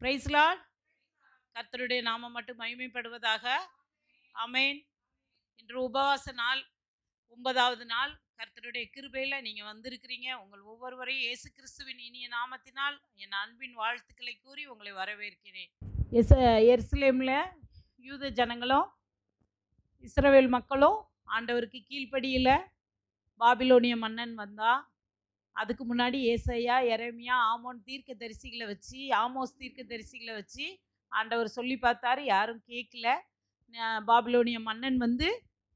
Price Lord. கர்த்தருடைய நாமம் மட்டும் மகிமைப்படுவதாக. ஆமென். இன்று உபவாச நாள், 9வது நாள். கர்த்தருடைய கிருபையில் நீங்கள் வந்திருக்கிறீங்க. உங்கள் ஒவ்வொருவரையும் இயேசு கிறிஸ்துவின் இனிய நாமத்தினால் என் அன்பின் வாழ்த்துக்களை கூறி உங்களை வரவேற்கிறேன். எருசலேமில் யூத ஜனங்களும் இஸ்ரவேல் மக்களும் ஆண்டவருக்கு கீழ்ப்படியில் பாபிலோனிய மன்னன் வந்தா. அதுக்கு முன்னாடி ஏசாயா, எரேமியா, ஆமோஸ் தீர்க்க தரிசிகளை வச்சு ஆண்டவர் சொல்லி பார்த்தாரு. யாரும் கேட்கல. பாபிலோனிய மன்னன் வந்து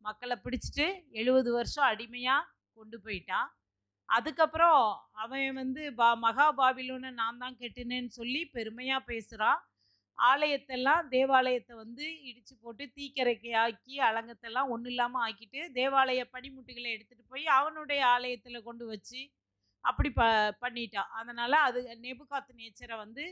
மக்களை பிடிச்சிட்டு 70 வருஷம் அடிமையாக கொண்டு போயிட்டான். அதுக்கப்புறம் அவன் வந்து மகா பாபிலோனை நான் தான் கெட்டினேன்னு சொல்லி பெருமையாக பேசுகிறான். தேவாலயத்தை வந்து இடித்து போட்டு தீக்கரைக்கையாக்கி அலங்கத்தெல்லாம் ஒன்றும் இல்லாமல் ஆக்கிட்டு தேவாலய பனிமுட்டுகளை எடுத்துகிட்டு போய் அவனுடைய ஆலயத்தில் கொண்டு வச்சு அப்படி பண்ணிட்டான். அதனால் அது நேபுகாத் நேச்சரை வந்து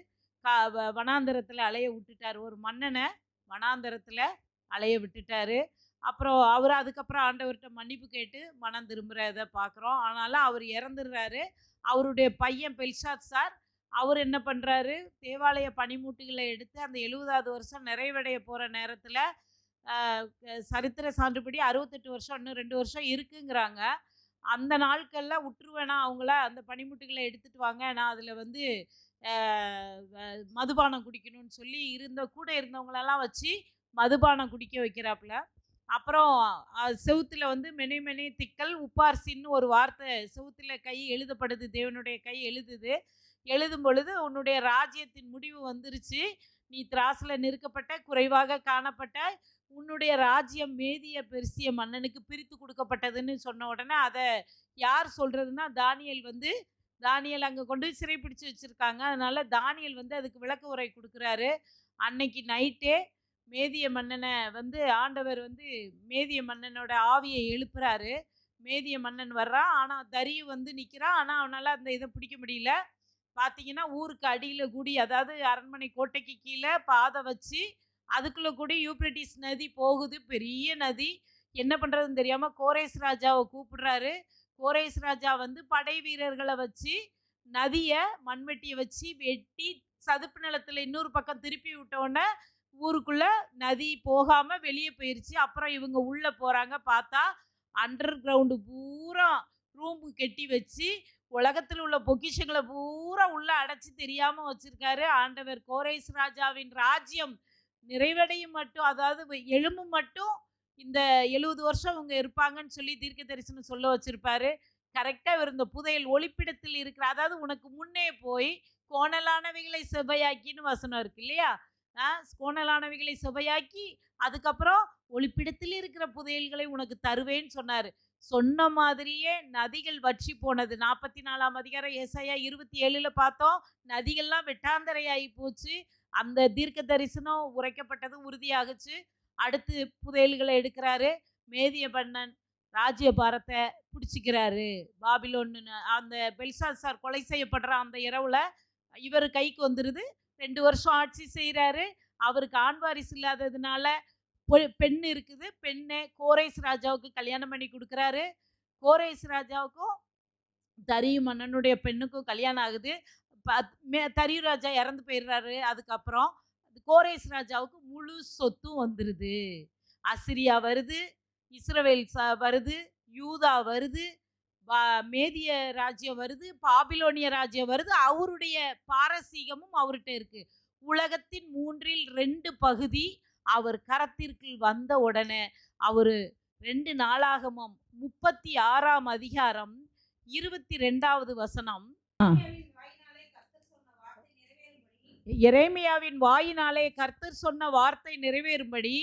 வனாந்தரத்தில் அலைய விட்டுட்டார். ஒரு மன்னனை வனாந்தரத்தில் அலைய விட்டுட்டார். அப்புறம் அவர் அதுக்கப்புறம் ஆண்டவர்கிட்ட மன்னிப்பு கேட்டு மனம் திரும்புகிறத பார்க்குறோம். ஆனாலும் அவர் இறந்துடுறாரு. அவருடைய பையன் பெல்ஷாத்சார் அவர் என்ன பண்ணுறாரு, தேவாலய பனிமூட்டுகளை எடுத்து அந்த 70வது வருஷம் நிறைவடைய போகிற நேரத்தில் சரித்திர சான்றுபடி 68 வருஷம் இன்னும் 2 வருஷம் இருக்குங்கிறாங்க. அந்த நாட்களில் விட்டுருவேனா அவங்கள, அந்த பனிமுட்டுகளை எடுத்துகிட்டு வாங்க, நான் அதில் வந்து மதுபானம் குடிக்கணும்னு சொல்லி கூட இருந்தவங்களெல்லாம் வச்சு மதுபானம் குடிக்க வைக்கிறாப்புல. அப்புறம் செவுத்தில் வந்து மெனே திக்கல் உப்பார்சின்னு ஒரு வார்த்தை செவுத்தில் கை எழுதப்படுது. தேவனுடைய கை எழுதும் பொழுது உன்னுடைய ராஜ்யத்தின் முடிவு வந்துருச்சு, நீ திராசில் நிறுக்கப்பட்ட குறைவாக காணப்பட்ட உன்னுடைய ராஜ்யம் மேதிய பெர்சிய மன்னனுக்கு பிரித்து கொடுக்கப்பட்டதுன்னு சொன்ன உடனே அதை யார் சொல்கிறதுனா தானியல் அங்கே கொண்டு சிறைப்பிடிச்சு வச்சுருக்காங்க. அதனால் தானியல் வந்து அதுக்கு விளக்க உரை கொடுக்குறாரு. அன்னைக்கு நைட்டே மேதிய மன்னனை வந்து ஆண்டவர் வந்து மேதிய மன்னனோட ஆவியை எழுப்புறாரு. மேதிய மன்னன் வர்றான். ஆனால் தரியு வந்து நிற்கிறான். ஆனால் அவனால் அந்த இதை பிடிக்க முடியல. பார்த்தீங்கன்னா ஊருக்கு அடியில் கூடி, அதாவது அரண்மனை கோட்டைக்கு கீழே பாதை வச்சு அதுக்குள்ளே கூடி யூப்ரட்டிஸ் நதி போகுது, பெரிய நதி. என்ன பண்ணுறதுன்னு தெரியாமல் கோரேஸ் ராஜாவை கூப்பிடுறாரு. கோரேஸ் ராஜா வந்து படை வீரர்களை வச்சு நதியை மண்வெட்டியை வச்சு வெட்டி சதுப்பு நிலத்தில் இன்னொரு பக்கம் திருப்பி விட்டோன்னே ஊருக்குள்ளே நதி போகாமல் வெளியே போயிடுச்சு. அப்புறம் இவங்க உள்ளே போகிறாங்க. பார்த்தா அண்டர் கிரவுண்டு பூரா ரூம்பு கட்டி வச்சு உலகத்தில் உள்ள பொக்கிஷங்களை பூரா உள்ளே அடைச்சி தெரியாமல் வச்சுருக்காரு. ஆண்டவர் கோரேஸ் ராஜாவின் ராஜ்யம் நிறைவடையும் மட்டும், அதாவது எழும்பு மட்டும் இந்த 70 வருஷம் அவங்க இருப்பாங்கன்னு சொல்லி தீர்க்க தரிசனம் சொல்ல வச்சுருப்பாரு. கரெக்டாக இவர் இந்த புதையல் ஒளிப்பிடத்தில் இருக்கிற, அதாவது உனக்கு முன்னே போய் கோணலானவைகளை செவ்வையாக்கின்னு வசனம் இருக்கு இல்லையா, கோணலானவைகளை செவ்வையாக்கி அதுக்கப்புறம் ஒளிப்பிடத்தில் இருக்கிற புதையல்களை உனக்கு தருவேன்னு சொன்னார். சொன்ன மாதிரியே நதிகள் வற்றி போனது. 44ஆம் அதிகாரம் ஏசாயா 27 பார்த்தோம். நதிகள்லாம் வெட்டாந்தரையாகி போச்சு. அந்த தீர்க்க தரிசனம் உரைக்கப்பட்டது உறுதியாகுச்சு. அடுத்து புதையல்களை எடுக்கிறாரு. மேதிய மன்னன் ராஜ்ய பாரத்தை பிடிச்சிக்கிறாரு. பாபிலோன்னு அந்த பெல்ஷாத்சார் கொலை செய்யப்படுற அந்த இரவுல இவர் கைக்கு வந்துடுது. 2 வருஷம் ஆட்சி செய்கிறாரு. அவருக்கு ஆண் வாரிசு இல்லாததுனால பெண் இருக்குது. பெண்ணை கோரேஸ் ராஜாவுக்கு கல்யாணம் பண்ணி கொடுக்குறாரு. கோரேஸ் ராஜாவுக்கும் தரியு மன்னனுடைய பெண்ணுக்கும் கல்யாணம் ஆகுது. தரியு ராஜா இறந்து போயிடுறாரு. அதுக்கப்புறம் கோரேஸ் ராஜாவுக்கு முழு சொத்தும் வந்துடுது. அசிரியா வருது, இஸ்ரவேல் வருது, யூதா வருது, மேதிய ராஜ்யம் வருது, பாபிலோனிய ராஜ்யம் வருது. அவருடைய பாரசீகமும் அவர்கிட்ட இருக்கு. உலகத்தின் 2/3 பகுதி அவர் கரத்திற்குள் வந்த உடனே அவர் 2 நாளாகமம் 36ஆம் அதிகாரம் 22வது வசனம், எரேமியாவின் வாயினாலே கர்த்தர் சொன்ன வார்த்தை நிறைவேறும்படி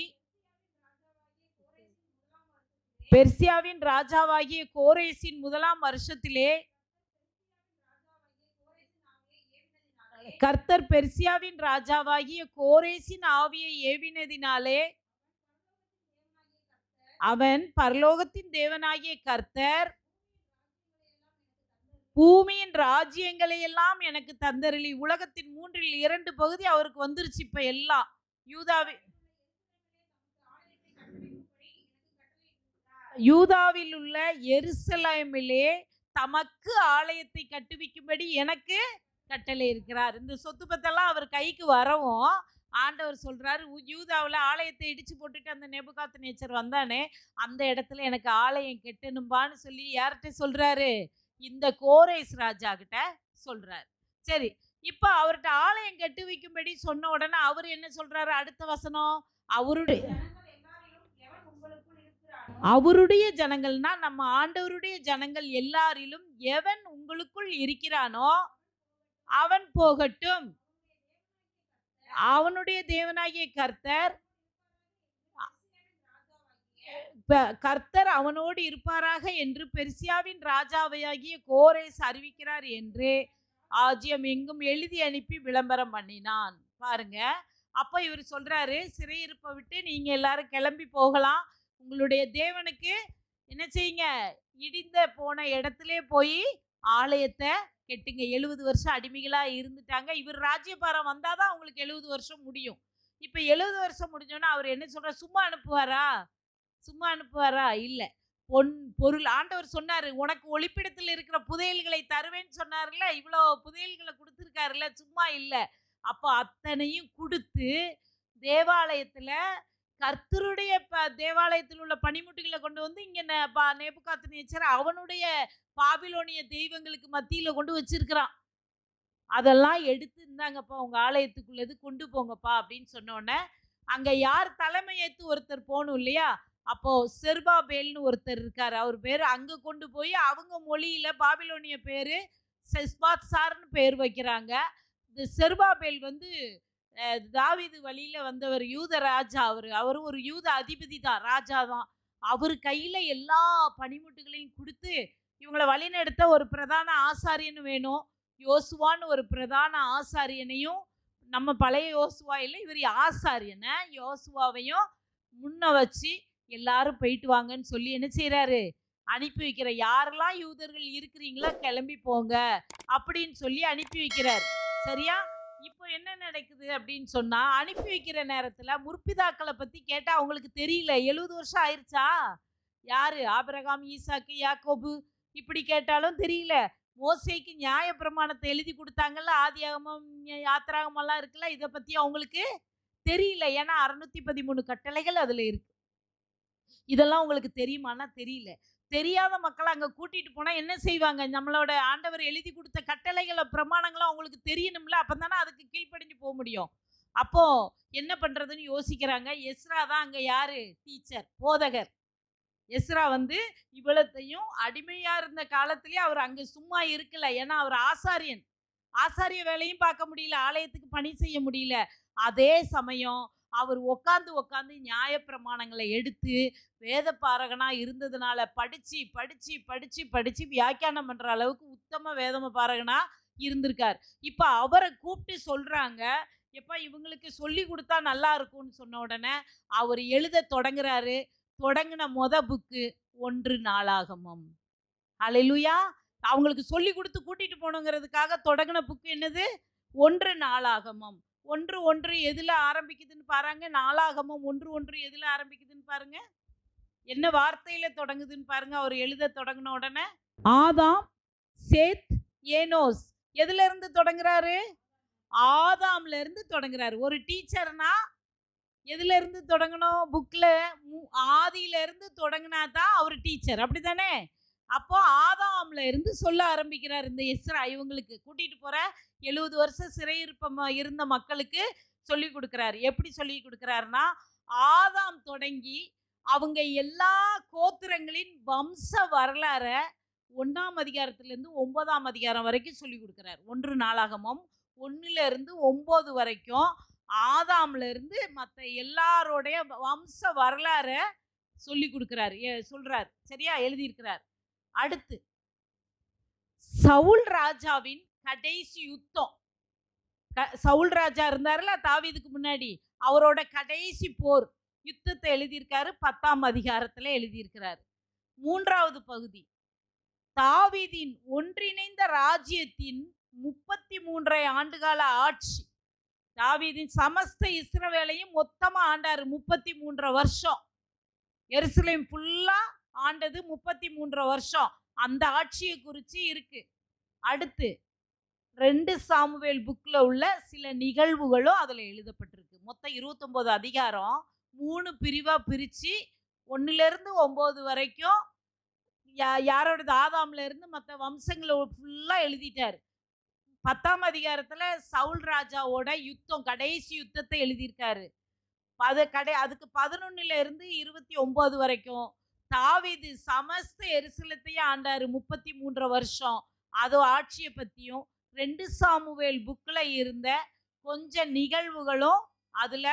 பெர்சியாவின் ராஜாவாகிய கோரேசின் 1ஆம் வருஷத்திலே கர்த்தர் பெர்சியாவின் ராஜாவாகிய கோரேசின் ஆவியை ஏவினதினாலே அவன் பரலோகத்தின் தேவனாகிய கர்த்தர் பூமியின் ராஜ்யங்களை எல்லாம் எனக்கு தந்தருளி. உலகத்தின் 2/3 பகுதி அவருக்கு வந்துருச்சு. இப்ப எல்லாம் யூதாவில் உள்ள எருசலேமிலே தமக்கு ஆலயத்தை கட்டுவிக்கும்படி எனக்கு கட்டளை இருக்கிறார். இந்த சொத்து பத்தெல்லாம் அவர் கைக்கு வரவும் ஆண்டவர் சொல்றாரு, யூதாவில் ஆலயத்தை இடிச்சு போட்டுட்டு அந்த நேபுகாத்நேச்சர் வந்தானே, அந்த இடத்துல எனக்கு ஆலயம் கெட்டணும்பான்னு சொல்லி யார்கிட்ட சொல்றாரு? இந்த கோரேஸ் ராஜா கிட்ட சொல்றாரு. சரி, இப்ப அவர்கிட்ட ஆலயம் கட்டி வைக்கும்படி சொன்ன உடனே அவர் என்ன சொல்றாரு? அடுத்த வசனம், அவருடைய ஜனங்கள்னா நம்ம ஆண்டவருடைய ஜனங்கள் எல்லாரிலும் எவன் உங்களுக்குள் இருக்கிறானோ அவன் போகட்டும், அவனுடைய தேவனாகிய கர்த்தர் அவனோடு இருப்பாராக என்று பெர்சியாவின் ராஜாவையாகிய கோரேஸ் அறிவிக்கிறார் என்று ஆஜ்யம் எங்கும் எழுதி அனுப்பி விளம்பரம் பண்ணினான். பாருங்க, அப்ப இவர் சொல்றாரு, சிறையிருப்பை விட்டு நீங்க எல்லாரும் கிளம்பி போகலாம், உங்களுடைய தேவனுக்கு என்ன செய்யுங்க, இடிந்த போன இடத்துல போய் ஆலயத்தை கெட்டுங்க. 70 வருஷம் அடிமைகளா இருந்துட்டாங்க. இவர் ராஜ்யபாரம் வந்தாதான் அவங்களுக்கு 70 வருஷம் முடியும். இப்ப 70 வருஷம் முடிஞ்சோன்னா அவர் என்ன சொல்ற, சும்மா அனுப்புவாரா? சும்மா அனுப்புவாரா? இல்ல. பொருள் ஆண்டவர் சொன்னாரு, உனக்கு ஒளிப்பிடத்தில் இருக்கிற புதையல்களை தருவேன்னு சொன்னார்ல, இவ்வளோ புதையல்களை கொடுத்துருக்காருல்ல, சும்மா இல்ல. அப்போ அத்தனையும் கொடுத்து தேவாலயத்துல கர்த்தருடைய தேவாலயத்தில் உள்ள பனிமுட்டுகளை கொண்டு வந்து இங்க நேபுகாத்நேச்சர் அவனுடைய பாபிலோனிய தெய்வங்களுக்கு மத்தியில கொண்டு வச்சிருக்கிறான். அதெல்லாம் எடுத்து இருந்தாங்கப்பா உங்க ஆலயத்துக்குள்ளது கொண்டு போங்கப்பா அப்படின்னு சொன்னோன்னே, அங்க யார் தலைமை ஏத்து ஒருத்தர் போகணும் இல்லையா? அப்போ செருபாபேல்னு ஒருத்தர் இருக்காரு, அவர் பேரு. அங்க கொண்டு போய் அவங்க மொழியில பாபிலோனிய பேரு செஸ்பாத்சார்னு பேர் வைக்கிறாங்க. இந்த செருபாபேல் வந்து தாவீது வழியில வந்தவர், யூத ராஜா. அவரு ஒரு யூத அதிபதி தான், ராஜா தான். அவர் கையில எல்லா பனிமுட்டுகளையும் கொடுத்து இவங்களை வழிநடத்த ஒரு பிரதான ஆசாரியன்னு வேணும். யோசுவான்னு ஒரு பிரதான ஆசாரியனையும், நம்ம பழைய யோசுவா இல்லை, இவர் ஆசாரியனை யோசுவாவையும் முன்ன வச்சு எல்லாரும் போயிட்டு வாங்கன்னு சொல்லி என்ன செய்யறாரு, அனுப்பி வைக்கிற. யாரெல்லாம் யூதர்கள் இருக்கிறீங்களோ கிளம்பி போங்க அப்படின்னு சொல்லி அனுப்பி வைக்கிறார். சரியா? இப்போ என்ன நடக்குது அப்படின்னு சொன்னா, அனுப்பி வைக்கிற நேரத்துல முற்பிதாக்களை பத்தி கேட்டா அவங்களுக்கு தெரியல. 70 வருஷம் ஆயிருச்சா? யாரு? ஆபிரகாம், ஈசாக்கு, யாக்கோபு இப்படி கேட்டாலும் தெரியல. மோசேக்கு நியாய பிரமாணத்தை எழுதி கொடுத்தாங்கல்ல, ஆதியாகமம் யாத்திராகமெல்லாம் இருக்குல்ல, இதை பத்தி அவங்களுக்கு தெரியல. ஏன்னா 613 கட்டளைகள் அதுல இருக்கு. இதெல்லாம் உங்களுக்கு தெரியுமானா தெரியல. தெரியாத மக்களை அங்க கூட்டிட்டு போனா என்ன செய்வாங்க? நம்மளோட ஆண்டவர் எழுதி கொடுத்த கட்டளைகளை பிரமாணங்களும் அவங்களுக்கு தெரியணும்ல, அப்பதானே அதுக்கு கீழ்ப்படிஞ்சு போக முடியும். அப்போ என்ன பண்றதுன்னு யோசிக்கிறாங்க. எஸ்ரா தான் அங்க யாரு? டீச்சர், போதகர். எஸ்ரா வந்து இவ்வளத்தையும் அடிமையா இருந்த காலத்திலேயே அவர் அங்க சும்மா இருக்கல. ஏன்னா அவர் ஆசாரியன். ஆசாரிய வேலையும் பார்க்க முடியல, ஆலயத்துக்கு பணி செய்ய முடியல. அதே சமயம் அவர் உட்காந்து நியாய பிரமாணங்களை எடுத்து வேத பாரகனா இருந்ததுனால படிச்சு படிச்சு படிச்சு படிச்சு வியாக்கியானம் பண்ற அளவுக்கு உத்தம வேதம பாரகனா இருந்திருக்கார். இப்ப அவரை கூப்பிட்டு சொல்றாங்க, எப்ப இவங்களுக்கு சொல்லி கொடுத்தா நல்லா இருக்கும்னு சொன்ன உடனே அவர் எழுத தொடங்குறாரு. தொடங்கின புக்கு 1 நாளாகமம். அல்லேலூயா. அவங்களுக்கு சொல்லி கொடுத்து கூட்டிட்டு போகணுங்கிறதுக்காக தொடங்கின புக்கு என்னது? 1 நாளாகமம். 1:1 எதுல ஆரம்பிக்குதுன்னு பாருங்க. நாளாகமம் 1:1 எதுல ஆரம்பிக்குதுன்னு பாருங்க. என்ன வார்த்தையில தொடங்குதுன்னு பாருங்க. அவர் எழுத தொடங்கின உடனே ஆதாம், சேத், ஏனோஸ். எதுல இருந்து தொடங்குறாரு? ஆதாம்ல இருந்து தொடங்குறாரு. ஒரு டீச்சர்னா எதுல இருந்து தொடங்கணும்? புக்ல ஆதியில இருந்து தொடங்கினா தான் அவர் டீச்சர், அப்படித்தானே? அப்போ ஆதாம்ல இருந்து சொல்ல ஆரம்பிக்கிறார். இந்த எஸ்ரா இவங்களுக்கு கூட்டிட்டு போற 70 வருஷம் சிறையிருப்ப இருந்த மக்களுக்கு சொல்லி கொடுக்கிறார். எப்படி சொல்லி கொடுக்கிறாருன்னா, ஆதாம் தொடங்கி அவங்க எல்லா கோத்திரங்களின் வம்ச வரலாற 1ஆம் அதிகாரத்திலிருந்து 9ஆம் அதிகாரம் வரைக்கும் சொல்லி கொடுக்கிறார். 1 நாளாகமம் 1ல இருந்து 9 வரைக்கும் ஆதாம்ல இருந்து மற்ற எல்லாரோடைய வம்ச வரலாற சொல்லி கொடுக்கிறார், சொல்றார். சரியா? எழுதியிருக்கிறார். அடுத்து சவுல் ராஜாவின் கடைசி யுத்தம். சவுல் ராஜா இருந்தாருல தாவீதுக்கு முன்னாடி, அவரோட கடைசி போர் யுத்தத்தை எழுதியிருக்காரு. 10ஆம் அதிகாரத்துல எழுதியிருக்கிறார். 3வது பகுதி தாவீதின் ஒன்றிணைந்த ராஜ்யத்தின் 33 ஆண்டுகால ஆட்சி. தாவீதின் சமஸ்த இஸ்ரவேலையும் மொத்தமா ஆண்டாரு 33 வருஷம். எருசலேம் ஃபுல்லா ஆண்டது 33 வருஷம். அந்த ஆட்சியை குறித்து இருக்கு. அடுத்து 2 சாமுவேல் புக்ல உள்ள சில நிகழ்வுகளும் அதுல எழுதப்பட்டிருக்கு. மொத்தம் 29 அதிகாரம் 3 பிரிவா பிரிச்சு 1லிருந்து 9 வரைக்கும் யாரோடது ஆதாம்ல இருந்து மற்ற வம்சங்களை ஃபுல்லா எழுதிட்டாரு. 10ஆம் அதிகாரத்துல சவுல் ராஜாவோட யுத்தம், கடைசி யுத்தத்தை எழுதியிருக்காரு. அதுக்கு 11ல இருந்து 29 வரைக்கும் தாவீது சமஸ்த எருசலேத்தையும் ஆண்டாரு 33 வருஷம். அது ஆட்சியை பத்தியும் 2 சாமுவேல் புக்ல இருந்த கொஞ்சம் நிகழ்வுகளும் அதுல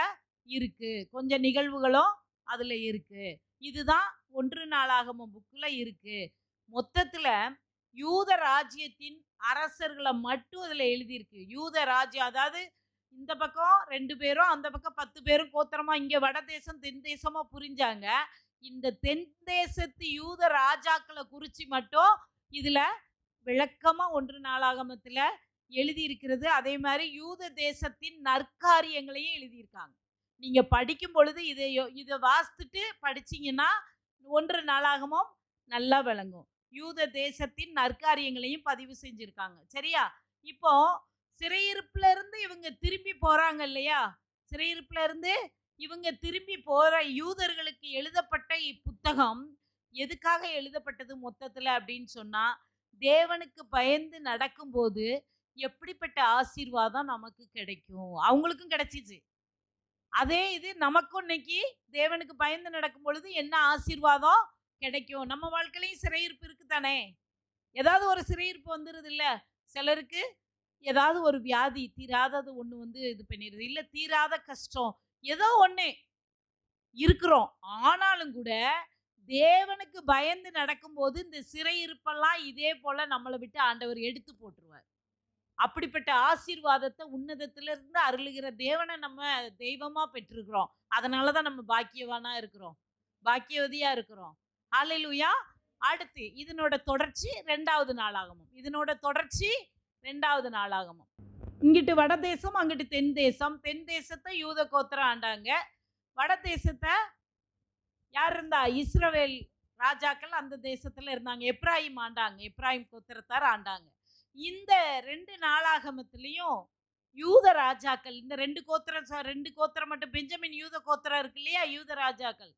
இருக்கு. இதுதான் 1 நாளாகமம் புக்ல இருக்கு. மொத்தத்துல யூத ராஜ்யத்தின் அரசர்களை மட்டும் அதுல எழுதியிருக்கு. யூத ராஜ்யம், அதாவது இந்த பக்கம் 2 பேரும், அந்த பக்கம் 10 பேரும் கோத்திரமா, இங்க வட தேசம் தென் தேசமா புரிஞ்சாங்க. இந்த தென் தேசத்து யூத ராஜாக்களை குறிச்சு மட்டும் இதுல விளக்கமா 1 நாளாகமத்துல எழுதி இருக்கிறது. அதே மாதிரி யூத தேசத்தின் நற்காரியங்களையும் எழுதியிருக்காங்க. நீங்க படிக்கும் பொழுது இதை வாசித்துட்டு படிச்சீங்கன்னா 1 நாளாகமம் நல்லா விளங்கும். யூத தேசத்தின் நற்காரியங்களையும் பதிவு செஞ்சிருக்காங்க. சரியா? இப்போ சிறையிருப்புல இருந்து இவங்க திரும்பி போறாங்க இல்லையா? சிறையிருப்புல இருந்து இவங்க திரும்பி போற யூதர்களுக்கு எழுதப்பட்ட இப்புத்தகம் எதுக்காக எழுதப்பட்டது மொத்தத்துல அப்படின்னு சொன்னா, தேவனுக்கு பயந்து நடக்கும்போது எப்படிப்பட்ட ஆசீர்வாதம் நமக்கு கிடைக்கும். அவங்களுக்கும் கிடைச்சிச்சு. அதே இது நமக்கும் இன்னைக்கு தேவனுக்கு பயந்து நடக்கும் பொழுது என்ன ஆசீர்வாதம் கிடைக்கும். நம்ம வாழ்க்கையிலையும் சிறையிருப்பு இருக்கு தானே. ஏதாவது ஒரு சிறையிருப்பு வந்துருது இல்ல. சிலருக்கு ஏதாவது ஒரு வியாதி, தீராதது ஒண்ணு இது பண்ணிடுது, இல்ல தீராத கஷ்டம், ஏதோ ஒண்ணு இருக்கிறோம். ஆனாலும் கூட தேவனுக்கு பயந்து நடக்கும்போது இந்த சிறையிருப்பெல்லாம் இதே போல நம்மளை விட்டு ஆண்டவர் எடுத்து போட்டுருவார். அப்படிப்பட்ட ஆசீர்வாதத்தை உன்னதத்திலிருந்து அருளுகிற தேவனை நம்ம தெய்வமா பெற்றிருக்கிறோம். அதனாலதான் நம்ம பாக்கியவானா இருக்கிறோம், பாக்கியவதியா இருக்கிறோம். ஹல்லேலூயா. அடுத்து இதனோட தொடர்ச்சி 2வது நாளாகமம். இங்கிட்டு வட தேசம், அங்கிட்டு தென் தேசம். தென் தேசத்தை யூத கோத்திரம் ஆண்டாங்க. வட தேசத்தை யார் இருந்தா? இஸ்ரவேல் ராஜாக்கள் அந்த தேசத்துல இருந்தாங்க. எப்ராயிம் ஆண்டாங்க. எப்ராயிம் கோத்திரத்தார் ஆண்டாங்க. இந்த 2 நாளாகமத்திலையும் யூத ராஜாக்கள், இந்த 2 கோத்திரம் மட்டும், பெஞ்சமின் யூத கோத்திரம் இருக்கு இல்லையா, யூத ராஜாக்கள்,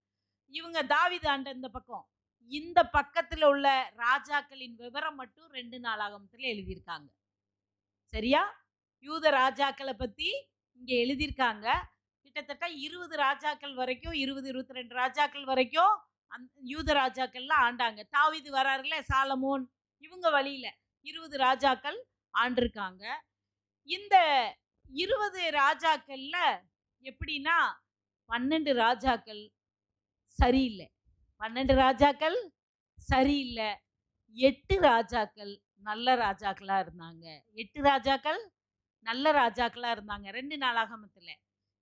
இவங்க தாவீது ஆண்ட இந்த பக்கம், இந்த பக்கத்துல உள்ள ராஜாக்களின் விவரம் மட்டும் 2 நாளாகமத்துல எழுதியிருக்காங்க. சரியா? யூத ராஜாக்களை பத்தி இங்க எழுதியிருக்காங்க. கிட்டத்தட்ட 20 ராஜாக்கள் வரைக்கும், 22 ராஜாக்கள் வரைக்கும் யூத ராஜாக்கள்லாம் ஆண்டாங்க. தாவீது வராருல, சாலமோன், இவங்க வழியில 20 ராஜாக்கள் ஆண்டிருக்காங்க. இந்த 20 ராஜாக்கள்ல எப்படின்னா 12 ராஜாக்கள் சரியில்லை, 8 ராஜாக்கள் நல்ல ராஜாக்களா இருந்தாங்க. 8 ராஜாக்கள் நல்ல ராஜாக்களா இருந்தாங்க 2 நாளாகமத்துல.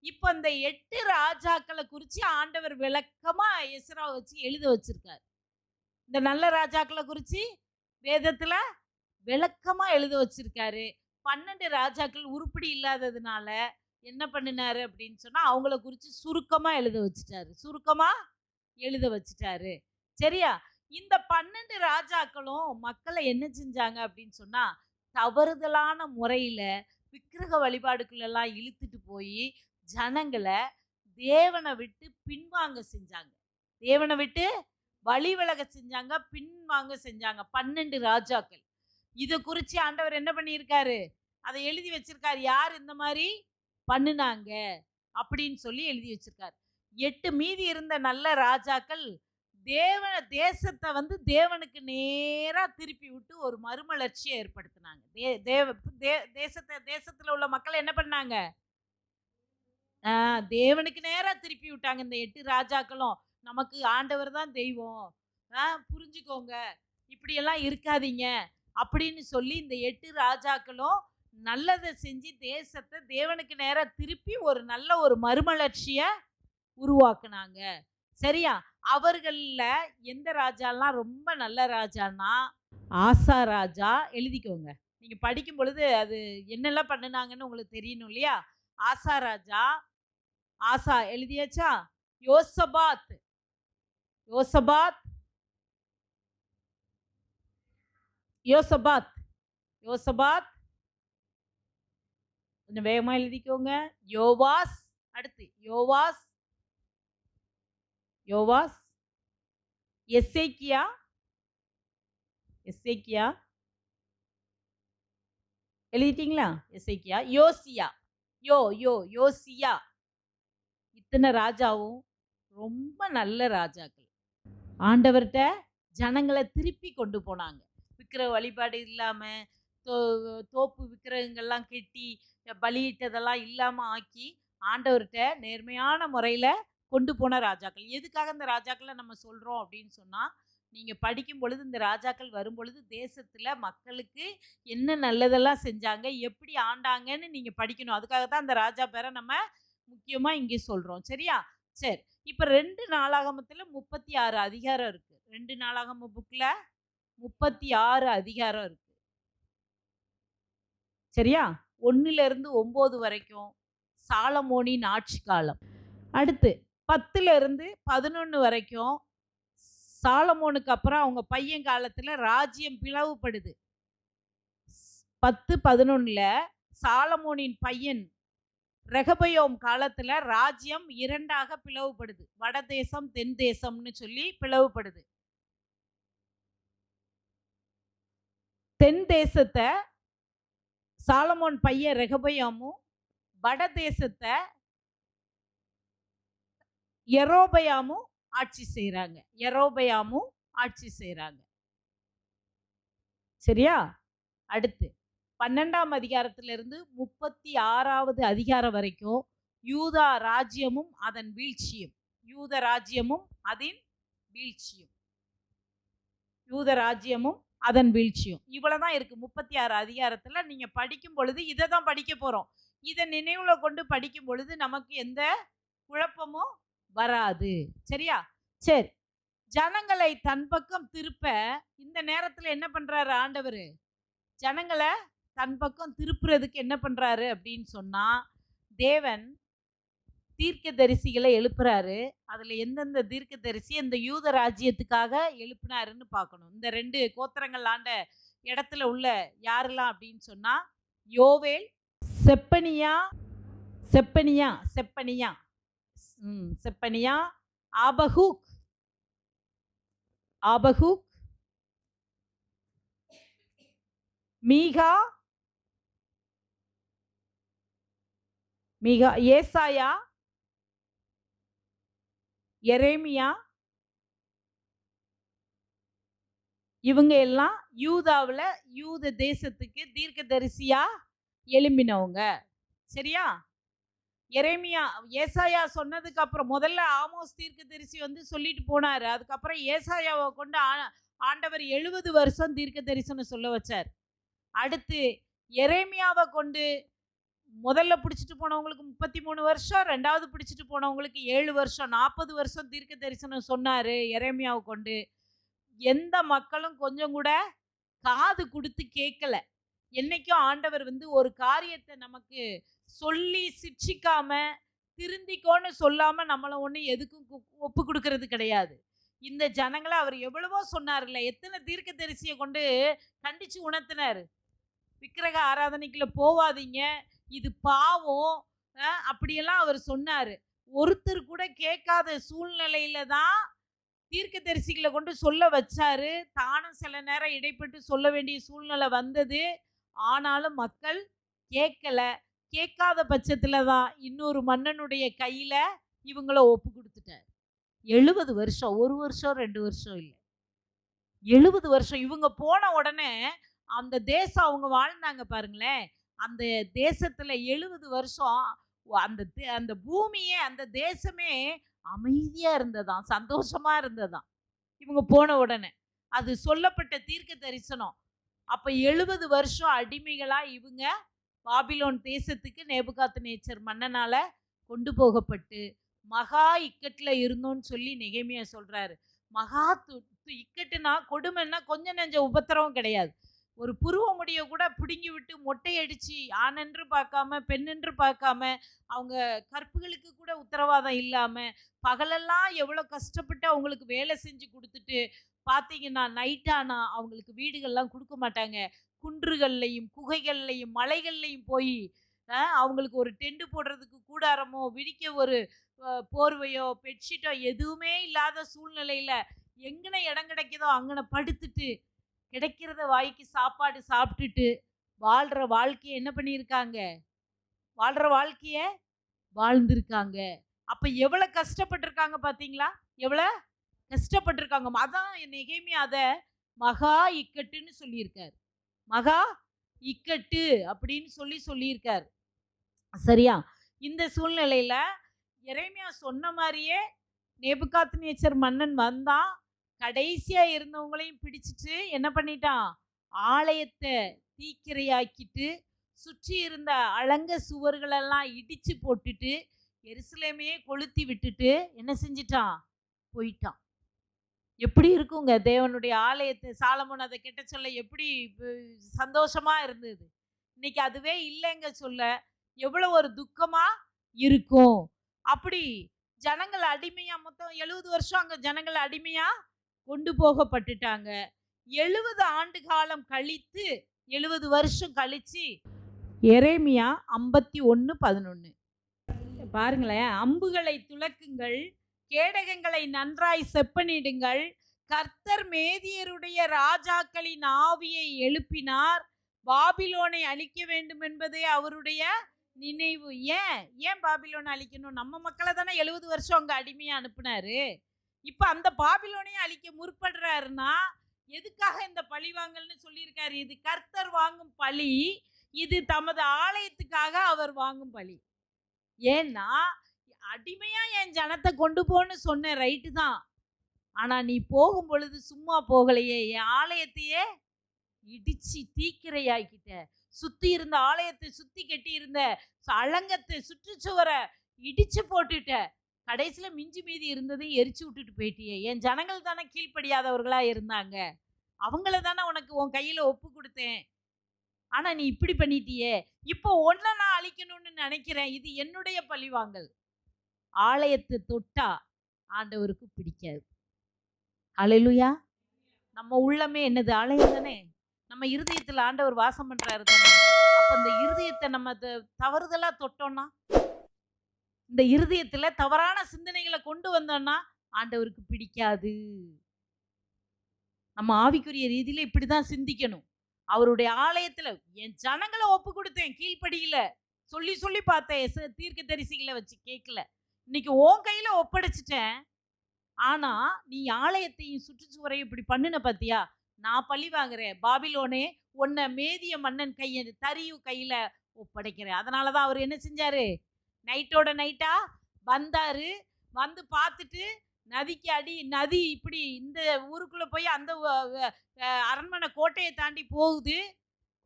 இப்ப இந்த 8 ராஜாக்களை குறிச்சு ஆண்டவர் விளக்கமா எஸ்ரா வச்சு எழுத வச்சிருக்காரு. இந்த நல்ல ராஜாக்களை குறிச்சு வேதத்துல விளக்கமா எழுத வச்சிருக்காரு. 12 ராஜாக்கள் உருப்படி இல்லாததுனால என்ன பண்ணினாரு அப்படின்னு சொன்னா, அவங்கள குறிச்சு சுருக்கமா எழுத வச்சுட்டாரு. சரியா? இந்த 12 ராஜாக்களும் மக்களை என்ன செஞ்சாங்க அப்படின்னு சொன்னா, தவறுதலான முறையில விக்கிரக வழிபாடுகளெல்லாம் இழுத்துட்டு போய் ஜனங்களை தேவனை விட்டு பின்வாங்க செஞ்சாங்க. தேவனை விட்டு வழி விலக செஞ்சாங்க, பின்வாங்க செஞ்சாங்க 12 ராஜாக்கள். இதை குறித்து ஆண்டவர் என்ன பண்ணியிருக்காரு, அதை எழுதி வச்சிருக்காரு. யார் இந்த மாதிரி பண்ணினாங்க அப்படின்னு சொல்லி எழுதி வச்சிருக்காரு. 8 மீதி இருந்த நல்ல ராஜாக்கள் தேசத்தை தேவனுக்கு நேரா திருப்பி விட்டு ஒரு மறுமலர்ச்சியை ஏற்படுத்தினாங்க. தேசத்துல உள்ள மக்கள் என்ன பண்ணாங்க? தேவனுக்கு நேரா திருப்பி விட்டாங்க. இந்த 8 ராஜாக்களும் நமக்கு ஆண்டவர் தான் தெய்வம், புரிஞ்சுக்கோங்க, இப்படியெல்லாம் இருக்காதீங்க அப்படின்னு சொல்லி இந்த 8 ராஜாக்களும் நல்லதை செஞ்சு தேசத்தை தேவனுக்கு நேரா திருப்பி ஒரு நல்ல ஒரு மறுமலர்ச்சியை உருவாக்குனாங்க. சரியா? அவர்கள்ல எந்த ராஜாலாம் ரொம்ப நல்ல ராஜான்னா, ஆசா ராஜா. எழுதிக்கோங்க, நீங்க படிக்கும் பொழுது அது என்னெல்லாம் பண்ணினாங்கன்னு உங்களுக்கு தெரியணும் இல்லையா? ஆசா ராஜா, ஆசா எழுதியாச்சா? யோசபாத், கொஞ்சம் வேகமா எழுதிக்கோங்க. யோவாஸ், அடுத்து யோவாஸ், யோவாஸ், எசேக்கியா, எசேக்கியா எழுதிட்டீங்களா? எசேக்கியா, யோசியா, யோசியா. இத்தனை ராஜாவும் ரொம்ப நல்ல ராஜாக்கள். ஆண்டவர்கிட்ட ஜனங்களை திருப்பி கொண்டு போனாங்க. விக்கிர வழிபாடு இல்லாம, தோப்பு விக்கிரகங்கள்லாம் கெட்டி பலியிட்டதெல்லாம் இல்லாம ஆக்கி ஆண்டவர்கிட்ட நேர்மையான முறையில கொண்டு போன ராஜாக்கள். எதுக்காக இந்த ராஜாக்களை நம்ம சொல்றோம் அப்படின்னு சொன்னா, நீங்க படிக்கும் பொழுது இந்த ராஜாக்கள் வரும் பொழுது தேசத்துல மக்களுக்கு என்ன நல்லதெல்லாம் செஞ்சாங்க, எப்படி ஆண்டாங்கன்னு நீங்க படிக்கணும். அதுக்காக தான் அந்த ராஜா பேரை நம்ம முக்கியமா இங்கே சொல்றோம். சரியா? சரி. இப்ப 2 நாளாகமத்துல 36 அதிகாரம் இருக்கு. 2 நாளாகம புக்ல 36 அதிகாரம் இருக்கு. சரியா? 1ல இருந்து 9 வரைக்கும் சாலமோனின் ஆட்சி காலம். அடுத்து 10ல இருந்து 11 வரைக்கும் சாலமோனுக்கு அப்புறம் அவங்க பையன் காலத்துல ராஜ்யம் பிளவுபடுது. 10, 11ல சாலமோனின் பையன் ரெகபயோம் காலத்துல ராஜ்யம் 2ஆக பிளவுபடுது. வடதேசம் தென் தேசம்னு சொல்லி பிளவுபடுது. தென் தேசத்தை சாலமோன் பையன் ரெகபயாமும், வடதேசத்தை யெரொபெயாமும் ஆட்சி செய்றாங்க. யெரொபெயாமும் ஆட்சி செய்றாங்க. சரியா? அடுத்து 12ஆம் அதிகாரத்திலிருந்து 36வது அதிகாரம் வரைக்கும் யூதா ராஜ்யமும் அதன் வீழ்ச்சியும். யூத ராஜ்யமும் அதன் வீழ்ச்சியும். யூத ராஜ்யமும் அதன் வீழ்ச்சியும். இவ்வளவுதான் இருக்கு 36 அதிகாரத்துல. நீங்க படிக்கும் பொழுது இதை தான் படிக்க போறோம். இதை நினைவுல கொண்டு படிக்கும் பொழுது நமக்கு எந்த குழப்பமும் வராது. சரியா? சரி. ஜனங்களை தன் பக்கம் திருப்ப இந்த நேரத்துல என்ன பண்றாரு ஆண்டவர்? ஜனங்களை தன் பக்கம் திருப்புறதுக்கு என்ன பண்றாரு அப்படின்னு சொன்னா, தேவன் தீர்க்கதரிசிகளை எழுப்புறாரு. அதுல எந்தெந்த தீர்க்கதரிசி இந்த யூத ராஜ்யத்துக்காக எழுப்பினாருன்னு பார்க்கணும். இந்த 2 கோத்திரங்கள் ஆண்ட இடத்துல உள்ள யாரெல்லாம் அப்படின்னு சொன்னா, யோவேல், செப்பனியா, செப்பனியா, செப்பனியா, செப்பனியா, ஆபகூக், ஆபகூக், மீகா, மீகா, ஏசாயா, எரேமியா, இவங்க எல்லாம் யூதாவில் யூத தேசத்துக்கு தீர்க்கதரிசியா எழும்பினவங்க. சரியா? எரேமியா, ஏசாயா சொன்னதுக்கு அப்புறம் முதல்ல ஆமோஸ் தீர்க்கதரிசி வந்து சொல்லிட்டு போனாரு. அதுக்கப்புறம் ஏசாயாவை கொண்டு ஆண்டவர் 70 வருஷம் தீர்க்க தரிசனம் சொல்ல வச்சார். அடுத்து எரேமியாவை கொண்டு முதல்ல பிடிச்சிட்டு போனவங்களுக்கு 33 வருஷம், 2வது பிடிச்சிட்டு போனவங்களுக்கு 7 வருஷம், 40 வருஷம் தீர்க்க தரிசனம் சொன்னாரு எரேமியாவை கொண்டு. எந்த மக்களும் கொஞ்சம் கூட காது கொடுத்து கேட்கல. என்னைக்கும் ஆண்டவர் வந்து ஒரு காரியத்தை நமக்கு சொல்லி சிட்சிக்காம, திருந்திக்கோன்னு சொல்லாம நம்மளை ஒண்ணு எதுக்கும் ஒப்பு கொடுக்கறது கிடையாது. இந்த ஜனங்களை அவர் எவ்வளவோ சொன்னார்ல, எத்தனை தீர்க்க தரிசியை கொண்டு கண்டிச்சு உணர்த்தினாரு. விக்கிரக ஆராதனைக்குள்ள போவாதீங்க, இது பாவம், அப்படியெல்லாம் அவர் சொன்னாரு. ஒருத்தர் கூட கேட்காத சூழ்நிலையில தான் தீர்க்க தரிசிகளை கொண்டு சொல்ல வச்சாரு. தானும் சில நேரம் இடைப்பட்டு சொல்ல வேண்டிய சூழ்நிலை வந்தது. ஆனாலும் மக்கள் கேட்கல. கேட்காத பட்சத்துல தான் இன்னொரு மன்னனுடைய கையில இவங்கள ஒப்பு கொடுத்துட்டார். 70 வருஷம், 1 வருஷம் 2 வருஷம் இல்லை, 70 வருஷம். இவங்க போன உடனே அந்த தேசம் அவங்க வாழ்ந்தாங்க பாருங்களேன், அந்த தேசத்துல 70 வருஷம் அந்த அந்த பூமியே அந்த தேசமே அமைதியா இருந்ததாம், சந்தோஷமா இருந்ததாம் இவங்க போன உடனே. அது சொல்லப்பட்ட தீர்க்க தரிசனம். அப்ப 70 வருஷம் அடிமைகளா இவங்க பாபிலோன் தேசத்துக்கு நேபுகாத்நேச்சர் மன்னனால கொண்டு போகப்பட்டு மகா இக்கட்டுல இருந்தோன்னு சொல்லி நெகேமியா சொல்றாரு. மகா இக்கட்டுனா, கொடுமைன்னா கொஞ்சம் நெஞ்ச உபத்திரவம் கிடையாது. ஒரு புருவ முடிய கூட பிடுங்கி விட்டு மொட்டையடிச்சு ஆணென்று பார்க்காம பெண்ணென்று பார்க்காம, அவங்க கற்புகளுக்கு கூட உத்தரவாதம் இல்லாம, பகலெல்லாம் எவ்வளோ கஷ்டப்பட்டு அவங்களுக்கு வேலை செஞ்சு கொடுத்துட்டு பார்த்தீங்கன்னா நைட்டானா அவங்களுக்கு வீடுகள்லாம் கொடுக்க மாட்டாங்க. குன்றுகள்லையும் குகைகள்லையும் மலைகள்லையும் போய் அவங்களுக்கு ஒரு டென்ட் போடுறதுக்கு கூடாரமோ, விரிக்க ஒரு போர்வையோ, பெட்ஷீட்டோ எதுவுமே இல்லாத சூழ்நிலையில எங்கன இடம் கிடைக்குதோ அங்கன படுத்துட்டு, கிடைக்கிறத வாய்க்கு சாப்பாடு சாப்பிட்டுட்டு, வாழ்ற வாழ்க்கைய என்ன பண்ணியிருக்காங்க? வாழ்ற வாழ்க்கைய வாழ்ந்திருக்காங்க. அப்ப எவ்வளவு கஷ்டப்பட்டிருக்காங்க பார்த்தீங்களா? எவ்வளவு கஷ்டப்பட்டிருக்காங்க. அதான் நெகேமியா அத மகா இக்கட்டுன்னு சொல்லியிருக்காரு. மகா இக்கட்டு அப்படின்னு சொல்லியிருக்காரு. சரியா? இந்த சூழ்நிலையில எரேமியா சொன்ன மாரியே நேபுகாத்நேச்சர் மன்னன் வந்தான். கடைசியா இருந்தவங்களையும் பிடிச்சிட்டு என்ன பண்ணிட்டான்? ஆலயத்த தீக்கிரையாக்கிட்டு, சுற்றி இருந்த அலங்க சுவர்களெல்லாம் இடிச்சு போட்டுட்டு, எருசலேமையே கொளுத்தி விட்டுட்டு என்ன செஞ்சிட்டான்? போயிட்டான். எப்படி இருக்குங்க தேவனுடைய ஆலயத்தை சாலமோன் அதை கெட்ட சொல்ல எப்படி சந்தோஷமா இருந்தது. இன்னைக்கு அதுவே இல்லைங்க சொல்ல எவ்வளவு ஒரு துக்கமா இருக்கும். அப்படி ஜனங்கள் அடிமையா மொத்தம் 70 வருஷம் அங்க ஜனங்கள் அடிமையா கொண்டு போகப்பட்டுட்டாங்க. 70 ஆண்டு காலம் கழித்து 70 வருஷம் கழிச்சு எரேமியா 51:11 பாருங்களேன். அம்புகளை துலக்குங்கள், கேடகங்களை நன்றாய் செப்பனிடுங்கள். கர்த்தர் மேதியருடைய ராஜாக்களின் ஆவியை எழுப்பினார். பாபிலோனை அழிக்க வேண்டும் என்பதே அவருடைய நினைவு. ஏன் பாபிலோனை அழிக்கணும்? நம்ம மக்களை தானே 70 வருஷம் அங்க அடிமையா அனுப்புனாரு. இப்ப அந்த பாபிலோனையும் அழிக்க முற்படுறாருன்னா எதுக்காக இந்த பழி வாங்கல்னு சொல்லியிருக்காரு? இது கர்த்தர் வாங்கும் பழி. இது தமது ஆலயத்துக்காக அவர் வாங்கும் பழி. ஏன்னா அடிமையா என் ஜனத்தை கொண்டு போன்னு சொன்ன ரைட்டு தான். ஆனா நீ போகும் பொழுது சும்மா போகலையே, என் ஆலயத்தையே இடிச்சு தீக்கிரையாக்கிட்ட. சுத்தி இருந்த ஆலயத்தை சுத்தி கட்டி இருந்த அலங்கத்தை சுற்றுச்சுவரை இடிச்சு போட்டுட்ட. கடைசியில மிஞ்சி மீதி இருந்ததையும் எரிச்சு விட்டுட்டு போயிட்டியே. என் ஜனங்கள் தானே கீழ்ப்படியாதவர்களா இருந்தாங்க. அவங்கள தானே உனக்கு உன் கையில ஒப்பு கொடுத்தேன். ஆனா நீ இப்படி பண்ணிட்டியே. இப்போ ஒன்ன நான் அழிக்கணும்னு நினைக்கிறேன். இது என்னுடைய பழிவாங்கல். ஆலயத்தை தொட்டா ஆண்டவருக்கு பிடிக்காது. அல்லேலூயா. நம்ம உள்ளமே என்னது? ஆலயம் தானே. நம்ம இருதயத்துல ஆண்டவர் வாசம் பண்றாரு தானே. அப்ப இந்த இருதயத்தை நம்ம தவறுதலா தொட்டோம்னா, இந்த இருதயத்துல தவறான சிந்தனைகளை கொண்டு வந்தோம்னா ஆண்டவருக்கு பிடிக்காது. நம்ம ஆவிக்குரிய ரீதியில இப்படிதான் சிந்திக்கணும். அவருடைய ஆலயத்துல என் ஜனங்களை ஒப்பு கொடுத்தேன், கீழ்ப்படியில சொல்லி சொல்லி பார்த்தேன், தீர்க்க தரிசிகளை வச்சு கேட்கல. இன்னைக்கு உன் கையில ஒப்படைச்சிட்டேன். ஆனா நீ ஆலயத்தையும் சுற்றுச்சுவரையும் இப்படி பண்ணுன பாத்தியா, நான் பழி வாங்குறேன். பாபிலோனே, உன்னை மேதிய மன்னன் தரியு கையில ஒப்படைக்கிறேன். அதனாலதான் அவர் என்ன செஞ்சாரு? நைட்டோட நைட்டா வந்தாரு. வந்து பார்த்துட்டு நதிக்கு நதி இப்படி இந்த ஊருக்குள்ள போய் அந்த அரண்மனை கோட்டையை தாண்டி போகுது.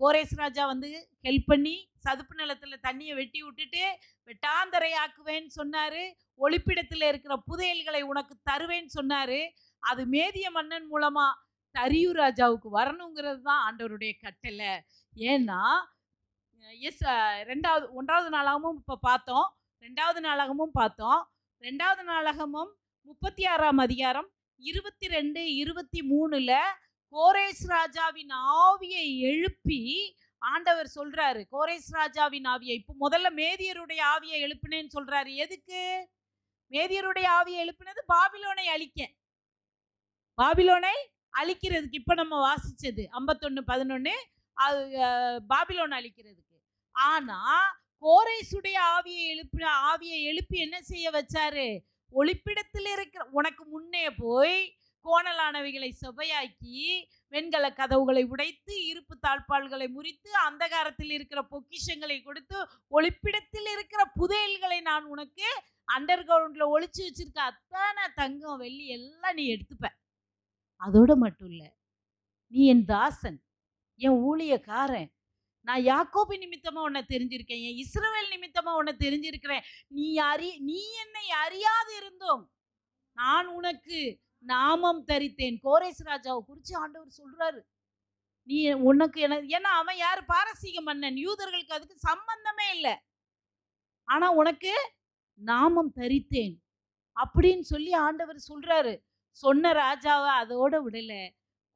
கோரேஸ் ராஜா வந்து ஹெல்ப் பண்ணி சதுப்பு நிலத்துல தண்ணியை வெட்டி விட்டுட்டு வெட்டாந்தரை ஆக்குவேன்னு சொன்னாரு. ஒளிப்பிடத்தில் இருக்கிற புதையல்களை உனக்கு தருவேன்னு சொன்னாரு. அது மேதிய மன்னன் மூலமா தரியு ராஜாவுக்கு வரணுங்கிறது தான் ஆண்டவருடைய கட்டளை. ஏன்னா ஒன்றாவது நாளாகமும் இப்போ பார்த்தோம், 2வது நாளாகமும் பார்த்தோம். 2வது நாளாகமும் 36ஆம் அதிகாரம் 22, 23ல கோரேஸ் ராஜாவின் ஆவியை எழுப்பி ஆண்டவர் சொல்றாரு. கோரேஸ் ராஜாவின் ஆவியை இப்போ முதல்ல மேதியருடைய ஆவியை எழுப்பினேன்னு சொல்றாரு. எதுக்கு மேதியருடைய ஆவியை எழுப்பினது? பாபிலோனை அழிக்க, பாபிலோனை அழிக்கிறதுக்கு. இப்ப நம்ம வாசிச்சது 51:11 பாபிலோன் அழிக்கிறதுக்கு. ஆனா கோரேசுடைய ஆவியை எழுப்பி என்ன செய்ய வச்சாரு? ஒளிப்பிடத்தில் இருக்கிற உனக்கு முன்னே போய் கோணலானவைகளை செவ்வையாக்கி, வெண்கல கதவுகளை உடைத்து, இருப்பு தாழ்பால்களை முறித்து, அந்தகாரத்தில் இருக்கிற பொக்கிஷங்களை கொடுத்து, ஒளிப்பிடத்தில் இருக்கிற புதையல்களை நான் உனக்கு அண்டர் கிரவுண்ட்ல ஒளிச்சு வச்சிருக்க அத்தனை தங்கம் வெள்ளி எல்லாம் நீ எடுத்துப்ப. அதோட மட்டும் இல்ல, நீ என் தாசன், என் ஊழியக்காரன். நான் யாக்கோபு நிமித்தமா உன்னை தெரிஞ்சிருக்கேன், என் இஸ்ரவேல் நிமித்தமா உன்னை தெரிஞ்சிருக்கிறேன். நீ என்னை அறியாது இருந்தோம் நான் உனக்கு நாமம் தரித்தேன். கோரேஸ் ராஜாவை குறித்து ஆண்டவர் சொல்றாரு. நீ உனக்கு ஏன்னா அவன் யாரு? பாரசீக மன்னன். யூதர்களுக்கு அதுக்கு சம்பந்தமே இல்லை. ஆனா உனக்கு நாமம் தரித்தேன் அப்படின்னு சொல்லி ஆண்டவர் சொல்றாரு. சொன்ன ராஜாவை அதோட விடல.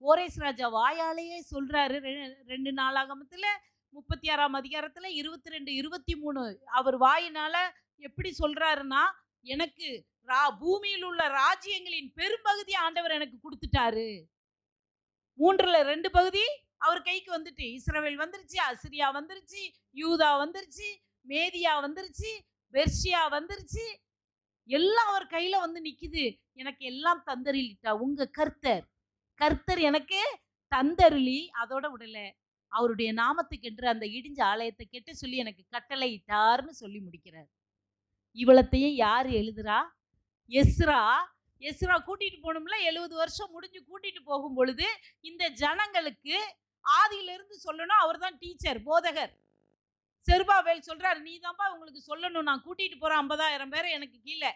கோரேஸ் ராஜா வாயாலேயே சொல்றாரு. 2 நாளாகமத்துல 36ஆம் அதிகாரத்துல 22, 23 அவர் வாயினால எப்படி சொல்றாருன்னா, எனக்கு பூமியில் உள்ள ராஜ்யங்களின் பெரும்பகுதி ஆண்டவர் எனக்கு கொடுத்துட்டாரு. 3ல 2 பகுதி அவர் கைக்கு வந்துட்டு, இஸ்ரவேல் வந்துருச்சு, அசிரியா வந்துருச்சு, யூதா வந்துருச்சு, மேதியா வந்துருச்சு, பெர்ஷியா வந்துருச்சு, எல்லாம் அவர் கையில வந்து நிக்குது. எனக்கு எல்லாம் தந்தரிலிட்டா உங்க கர்த்தர். கர்த்தர் எனக்கு தந்தருளி அதோட விடல. அவருடைய நாமத்துக்கென்று அந்த இடிஞ்ச ஆலயத்தை கெட்ட சொல்லி எனக்கு கட்டளையிட்டார்னு சொல்லி முடிக்கிறார். இவ்வளத்தையும் யார் எழுதுறா? எஸ்ரா. எஸ்ரா கூட்டிட்டு போகணும்ல, 70 வருஷம் முடிஞ்சு கூட்டிட்டு போகும் பொழுது இந்த ஜனங்களுக்கு ஆதியிலிருந்து சொல்லணும். அவர் தான் டீச்சர், போதகர். செருபாபேல் சொல்றாரு, நீ தான்ப்பா உங்களுக்கு சொல்லணும், நான் கூட்டிட்டு போறேன் 50,000 பேரை எனக்கு கீழே.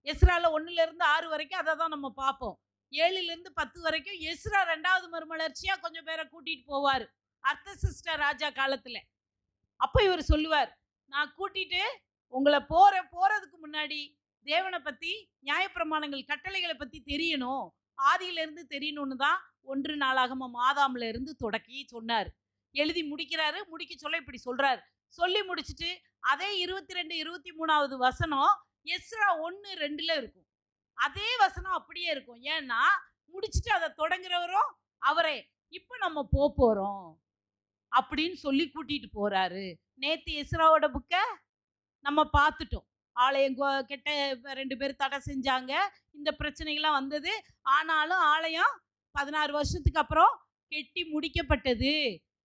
எஸ்ரால 1லிருந்து 6 வரைக்கும் அதை தான் நம்ம பார்ப்போம். 7லிருந்து 10 வரைக்கும் எஸ்ரா 2வது மறுமலர்ச்சியா கொஞ்சம் பேரை கூட்டிட்டு போவார், அர்த்தசிஷ்ட ராஜா காலத்துல. அப்ப இவர் சொல்லுவார், நான் கூட்டிட்டு உங்களை போறதுக்கு முன்னாடி தேவனை பத்தி, நியாயப்பிரமாணங்கள், கட்டளைகளை பத்தி தெரியணும், ஆதியிலிருந்து தெரியணும்னு தான் 1 நாளாகமம் ஆதாம்ல இருந்து தொடக்கி சொன்னார். எழுதி முடிக்கிறாரு. முடிக்க சொல்ல இப்படி சொல்றாரு. சொல்லி முடிச்சுட்டு அதே 22, 23வது வசனம் எஸ்ரா 1:2ல இருக்கும். அதே வசனம் அப்படியே இருக்கும். ஏன்னா முடிச்சுட்டு அதை தொடங்குறவரும் அவரே. இப்ப நம்ம போறோம் அப்படின்னு சொல்லி கூட்டிட்டு போறாரு. நேத்து எஸ்ராவோட புக்க நம்ம பார்த்துட்டோம். ஆலயம் கெட்ட 2 பேர் தடை செஞ்சாங்க, இந்த பிரச்சனைகள்லாம் வந்தது. ஆனாலும் ஆலயம் 16 வருஷத்துக்கு அப்புறம் கெட்டி முடிக்கப்பட்டது.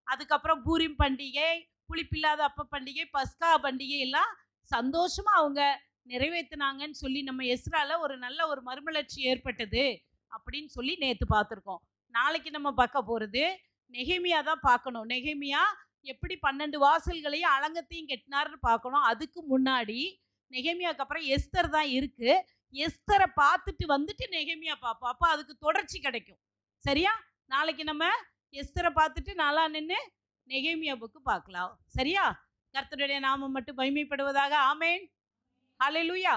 அதுக்கப்புறம் பூரிம் பண்டிகை, புளிப்பில்லாத அப்ப பண்டிகை, பஸ்கா பண்டிகை எல்லாம் சந்தோஷமா அவங்க நிறைவேற்றினாங்கன்னு சொல்லி நம்ம எஸ்ரால ஒரு நல்ல ஒரு மறுமலர்ச்சி ஏற்பட்டது அப்படின்னு சொல்லி நேத்து பார்த்துருக்கோம். நாளைக்கு நம்ம பார்க்க போறது நெகேமியா தான் பார்க்கணும். நெகேமியா எப்படி 12 வாசல்களையும் அலங்கத்தையும் கெட்டினார்னு பார்க்கணும். அதுக்கு முன்னாடி நெகேமியாவுக்கு அப்புறம் எஸ்தர் தான் இருக்கு. எஸ்தரை பார்த்துட்டு வந்துட்டு நெகேமியா பார்ப்போம். அப்போ அதுக்கு தொடர்ச்சி கிடைக்கும். சரியா? நாளைக்கு நம்ம எஸ்தரை பார்த்துட்டு நாளா நின்று நெகேமியா புக்கு பார்க்கலாம். சரியா? கர்த்தருடைய நாமம் மட்டும் மகிமைப்படுவதாக. ஆமேன். ஹல்லேலூயா.